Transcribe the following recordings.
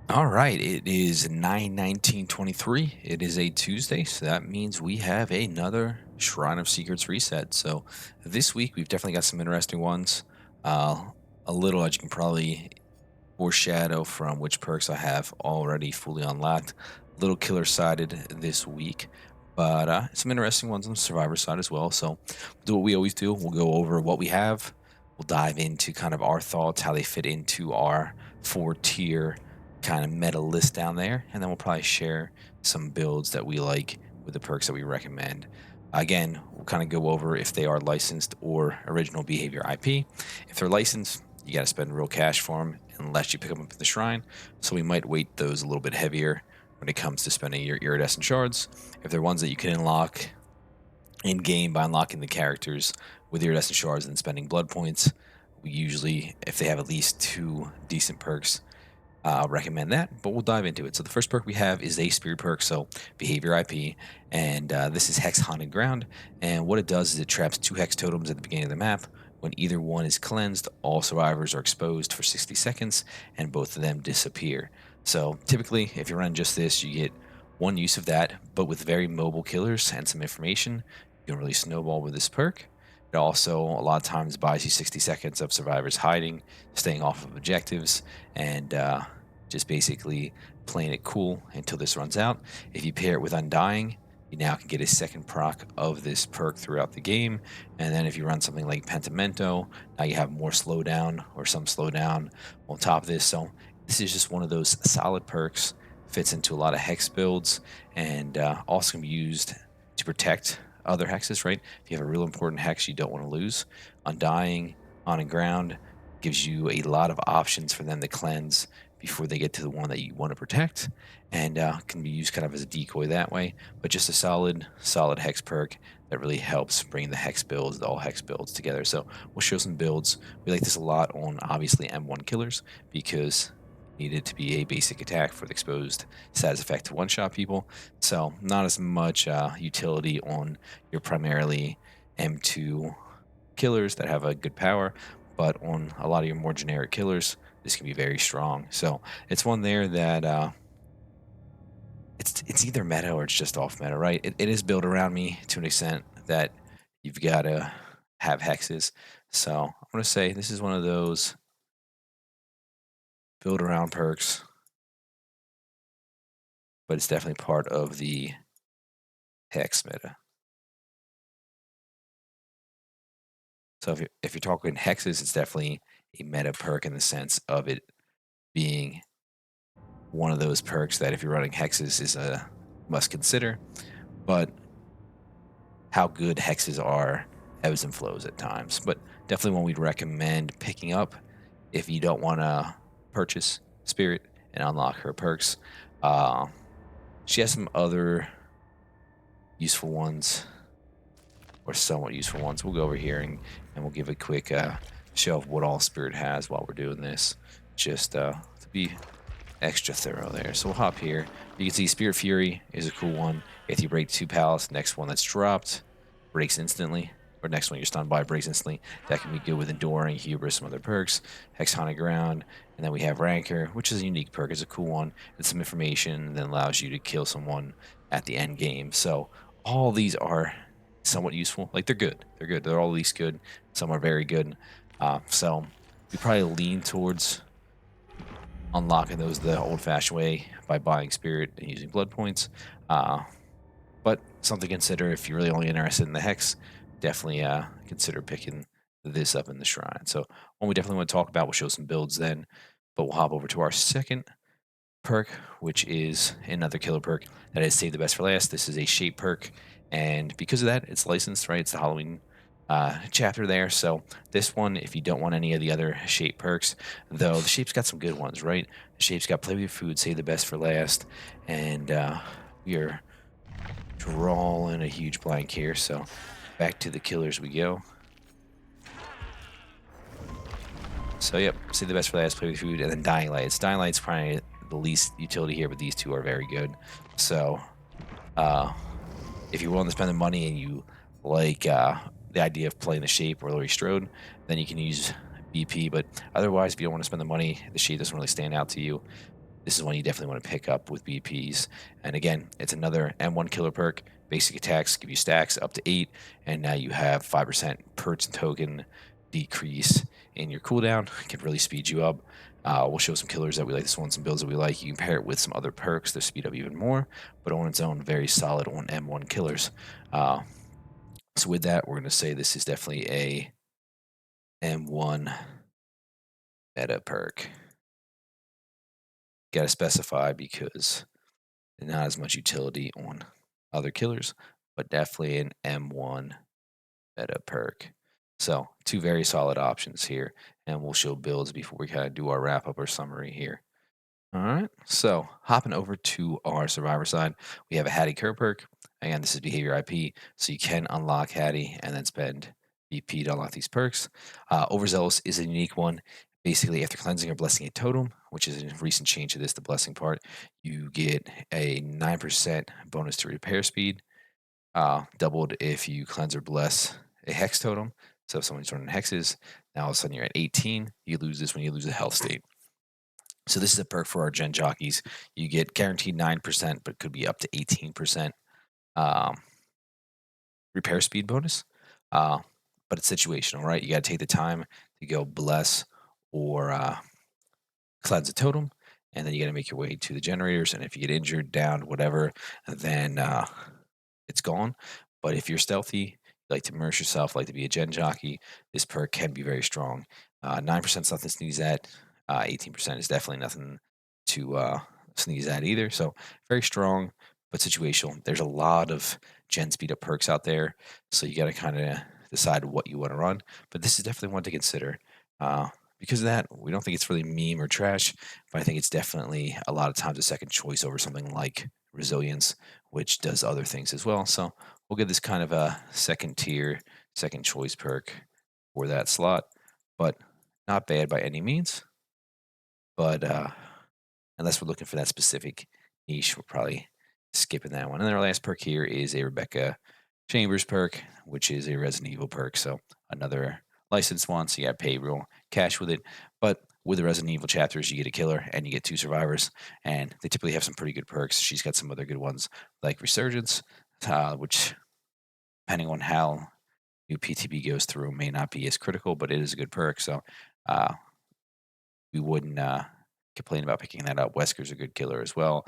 All right, it is 9/19/23. It is a Tuesday, so that means we have another Shrine of Secrets reset. So this week we've definitely got some interesting ones. Uh, a little, as you can probably foreshadow from which perks I have already fully unlocked. A little killer sided this week, but some interesting ones on the survivor side as well. So we'll do what we always do. We'll go over what we have. We'll dive into kind of our thoughts, how they fit into our four-tier kind of meta list down there, and then we'll probably share some builds that we like with the perks that we recommend. Again, we'll kind of go over if they are licensed or original behavior IP. If they're licensed, you got to spend real cash for them unless you pick them up at the shrine. So we might weight those a little bit heavier when it comes to spending your iridescent shards. If they're ones that you can unlock in game by unlocking the characters with iridescent shards and spending blood points, we usually, if they have at least two decent perks, I'll recommend that, but we'll dive into it. So the first perk we have is a spirit perk, so behavior IP, and this is Hex Haunted Ground. And what it does is it traps two Hex totems at the beginning of the map. When either one is cleansed, all survivors are exposed for 60 seconds, and both of them disappear. So typically, if you're running just this, you get one use of that, but with very mobile killers and some information, you can really snowball with this perk. It also, a lot of times, buys you 60 seconds of survivors hiding, staying off of objectives, and just basically playing it cool until this runs out. If you pair it with Undying, you now can get a second proc of this perk throughout the game. And then if you run something like Pentimento, now you have more slowdown or some slowdown on top of this. So this is just one of those solid perks, fits into a lot of hex builds, and also can be used to protect other hexes, right? If you have a real important hex you don't want to lose, Undying, On and Ground gives you a lot of options for them to cleanse before they get to the one that you want to protect, and can be used kind of as a decoy that way. But just a solid hex perk that really helps bring the hex builds, the all hex builds together. So we'll show some builds. We like this a lot on obviously M1 killers because it needed to be a basic attack for the exposed status effect to one-shot people. So not as much utility on your primarily M2 killers that have a good power, but on a lot of your more generic killers, this can be very strong. So it's one there that it's either meta or it's just off meta, right? It is built around me to an extent that you've got to have hexes. So I'm gonna say this is one of those build around perks, but it's definitely part of the hex meta. So if you're talking hexes, it's definitely a meta perk in the sense of it being one of those perks that if you're running hexes is a must consider. But how good hexes are ebbs and flows at times. But definitely one we'd recommend picking up if you don't want to purchase Spirit and unlock her perks. Uh, she has some other useful ones, or somewhat useful ones. We'll go over here and we'll give a quick show of what all Spirit has while we're doing this, just to be extra thorough there. So we'll hop here. You can see Spirit Fury is a cool one. If you break two palace, next one that's dropped breaks instantly. Or next one you're stunned by breaks instantly. That can be good with Enduring, Hubris, some other perks. Hex Haunted Ground. And then we have Ranker, which is a unique perk. It's a cool one. It's some information that allows you to kill someone at the end game. So all these are somewhat useful. Like they're good. They're good. They're all at least good. Some are very good. So we probably lean towards unlocking those the old-fashioned way by buying spirit and using blood points. Uh, but something to consider if you're really only interested in the hex, definitely consider picking this up in the shrine. So one we definitely want to talk about, we'll show some builds then, but we'll hop over to our second perk, which is another killer perk that is Save the Best for Last. This is a shape perk, and because of that, it's licensed, right? It's the Halloween chapter there. So this one, if you don't want any of the other shape perks, though the shape's got some good ones, right? The shape's got Play with Your Food, Save the Best for Last, and we are drawing a huge blank here. So back to the killers we go. So yep, Save the Best for Last, Play with Food, and then Dying Lights. Dying Lights probably the least utility here, but these two are very good. So uh, if you're willing to spend the money and you like the idea of playing the shape or Laurie Strode, then you can use BP. But otherwise, if you don't want to spend the money, the shape doesn't really stand out to you. this is one you definitely want to pick up with BPs. And again, it's another M1 killer perk. Basic attacks give you stacks up to 8, and now you have 5% perch and token decrease in your cooldown. Can really speed you up. We'll show some killers that we like, this one, some builds that we like. You can pair it with some other perks to speed up even more, but on its own, very solid on M1 killers. So with that, we're going to say this is definitely a M1 meta perk. Got to specify because not as much utility on other killers, but definitely an M1 meta perk. So two very solid options here, and we'll show builds before we kind of do our wrap up or summary here. All right, so hopping over to our survivor side, we have a Hattie Kerr perk. Again, this is behavior IP, so you can unlock Hattie and then spend BP to unlock these perks. Overzealous is a unique one. Basically, after cleansing or blessing a totem, which is a recent change to this, the blessing part, you get a 9% bonus to repair speed, doubled if you cleanse or bless a hex totem. So if someone's running hexes, now all of a sudden you're at 18. You lose this when you lose a health state. So this is a perk for our gen jockeys. You get guaranteed 9%, but could be up to 18% um, repair speed bonus. But it's situational, right? You got to take the time to go bless or cleanse a totem, and then you got to make your way to the generators. And if you get injured, down, whatever, then it's gone. But if you're stealthy, you like to immerse yourself, like to be a gen jockey, this perk can be very strong. 9% is nothing to sneeze at. 18% is definitely nothing to sneeze at either. So very strong, but situational. There's a lot of gen speed up perks out there, so you got to kind of decide what you want to run. But this is definitely one to consider. Because of that, we don't think it's really meme or trash, but I think it's definitely a lot of times a second choice over something like resilience, which does other things as well. So we'll give this kind of a second tier, second choice perk for that slot, but not bad by any means. But unless we're looking for that specific niche, we're probably skipping that one. And then our last perk here is a Rebecca Chambers perk, which is a Resident Evil perk. So another licensed one, so you got to pay real cash with it. But with the Resident Evil chapters, you get a killer and you get 2 survivors, and they typically have some pretty good perks. She's got some other good ones like Resurgence, which, depending on how new PTB goes through, may not be as critical, but it is a good perk. So uh, we wouldn't complain about picking that up. Wesker's a good killer as well.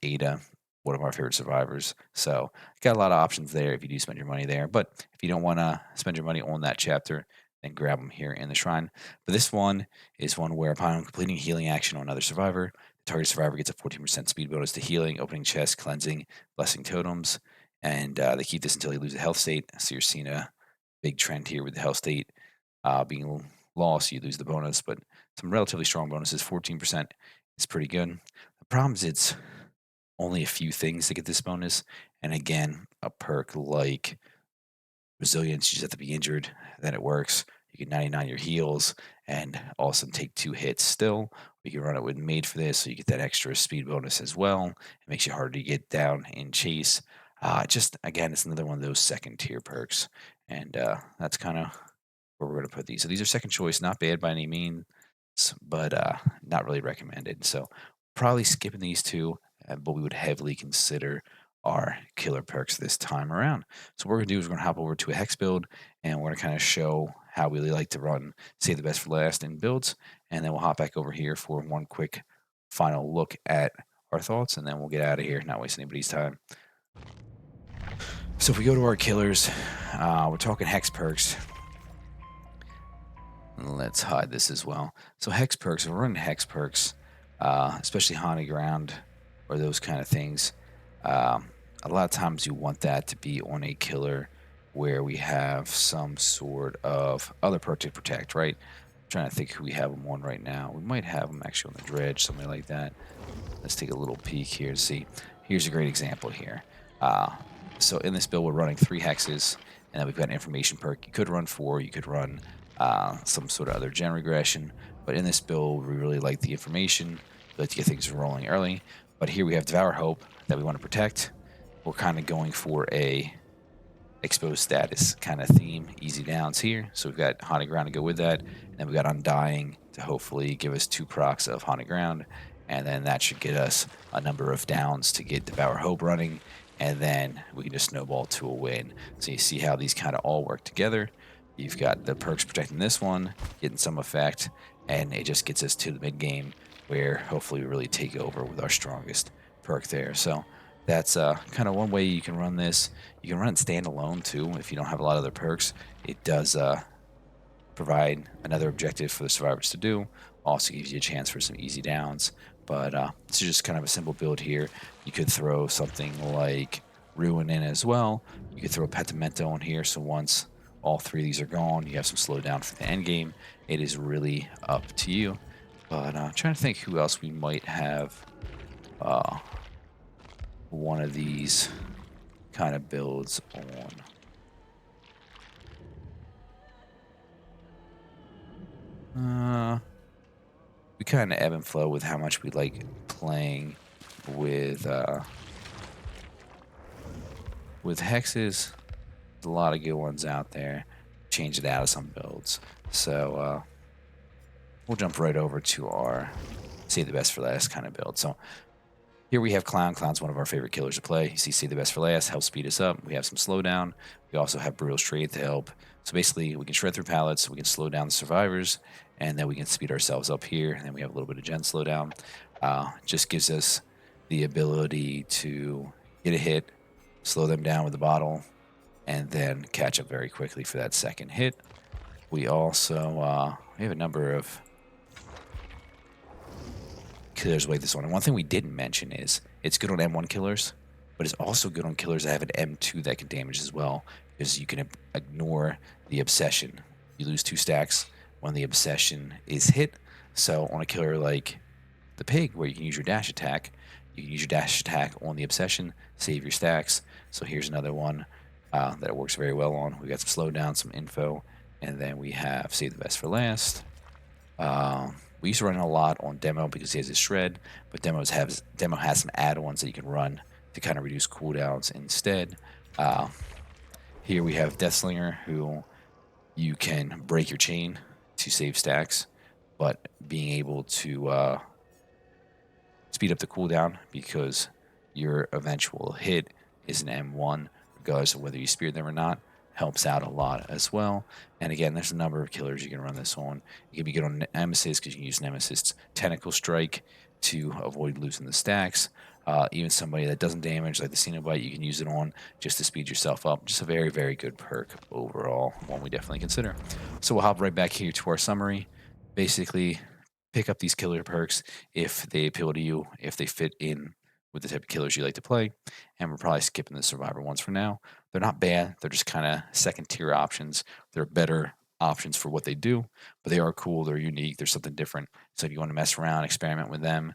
Ada, one of our favorite survivors. So got a lot of options there if you do spend your money there. But if you don't want to spend your money on that chapter, then grab them here in the shrine. But this one is one where upon completing a healing action on another survivor, the target survivor gets a 14% speed bonus to healing, opening chests, cleansing, blessing totems, and they keep this until they lose a health state. So you're seeing a big trend here with the health state being lost. You lose the bonus, but some relatively strong bonuses. 14% is pretty good. The problem is it's only a few things to get this bonus. And again, a perk like resilience, you just have to be injured, then it works. You can 99 your heals and all of a sudden take 2 hits still. You can run it with made for this, so you get that extra speed bonus as well. It makes you harder to get down in chase. Just again, it's another one of those second tier perks. And that's kind of where we're going to put these. So these are second choice, not bad by any means, but not really recommended. So probably skipping these two, but we would heavily consider our killer perks this time around. So what we're going to do is we're going to hop over to a hex build, and we're going to kind of show how we really like to run, save the best for last in builds, and then we'll hop back over here for one quick final look at our thoughts, and then we'll get out of here, not waste anybody's time. So if we go to our killers, we're talking hex perks. Let's hide this as well. So hex perks, if we're running hex perks, especially haunted ground or those kind of things, a lot of times you want that to be on a killer where we have some sort of other perk to protect, right? I'm trying to think who we have them on right now. We might have them actually on the dredge, something like that. Let's take a little peek here to see. Here's a great example here. So in this build, we're running 3 hexes, and then we've got an information perk. You could run 4, you could run some sort of other gen regression, but in this build, we really like the information. We like to get things rolling early. But here we have Devour Hope that we want to protect. We're kind of going for a exposed status kind of theme, easy downs here. So we've got Haunted Ground to go with that, and then we've got Undying to hopefully give us 2 procs of Haunted Ground, and then that should get us a number of downs to get Devour Hope running, and then we can just snowball to a win. So you see how these kind of all work together. You've got the perks protecting this one, getting some effect, and it just gets us to the mid game where hopefully we really take over with our strongest perk there. So that's kind of one way you can run this. You can run it standalone too if you don't have a lot of other perks. It does provide another objective for the survivors to do. Also gives you a chance for some easy downs. But this is just kind of a simple build here. You could throw something like Ruin in as well. You could throw Pentimento in here. So once all three of these are gone, you have some slowdown for the end game. It is really up to you. But I'm trying to think who else we might have uh, one of these kind of builds on. We kind of ebb and flow with how much we like playing with hexes. There's a lot of good ones out there. Change it out of some builds. So we'll jump right over to our save the best for last kind of build. So here we have Clown. Clown's one of our favorite killers to play. You see save the best for last, help speed us up. We have some slowdown. We also have Brutal Straight to help. So basically, we can shred through pallets, we can slow down the survivors, and then we can speed ourselves up here. And then we have a little bit of gen slowdown. Just gives us the ability to get a hit, slow them down with the bottle, and then catch up very quickly for that second hit. We also we have a number of killers like this one. And one thing we didn't mention is it's good on M1 killers, but it's also good on killers that have an M2 that can damage as well, because you can ignore the obsession. You lose 2 stacks when the obsession is hit. So on a killer like the pig, where you can use your dash attack, you can use your dash attack on the obsession, save your stacks. So here's another one that it works very well on. We got some slowdown, some info, and then we have save the best for last. We used to run a lot on demo because he has his shred, but demo has some add-ons that you can run to kind of reduce cooldowns instead. Here we have Deathslinger, who you can break your chain to save stacks, but being able to speed up the cooldown because your eventual hit is an M1, regardless of whether you speared them or not, helps out a lot as well. And again, there's a number of killers you can run this on. You can be good on Nemesis because you can use Nemesis Tentacle Strike to avoid losing the stacks. Even somebody that doesn't damage, like the Cenobite, you can use it on just to speed yourself up. Just a very, very good perk overall, one we definitely consider. So we'll hop right back here to our summary. Basically, pick up these killer perks if they appeal to you, if they fit in with the type of killers you like to play. And we're probably skipping the survivor ones for now. They're not bad. They're just kind of second tier options. They're better options for what they do, but they are cool. They're unique. There's something different. So if you want to mess around, experiment with them,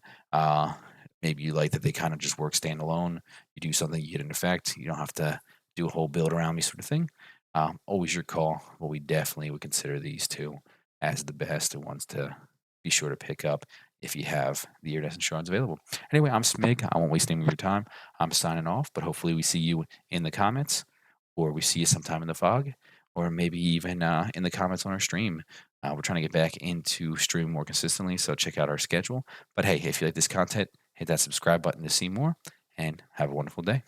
maybe you like that they kind of just work standalone. You do something, you get an effect. You don't have to do a whole build around me sort of thing. Always your call, but we definitely would consider these two as the best ones to be sure to pick up if you have the iridescent shards available. Anyway, I'm Smig. I won't waste any of your time. I'm signing off, but hopefully we see you in the comments, or we see you sometime in the fog, or maybe even in the comments on our stream. We're trying to get back into stream more consistently, so check out our schedule. But hey, if you like this content, hit that subscribe button to see more, and have a wonderful day.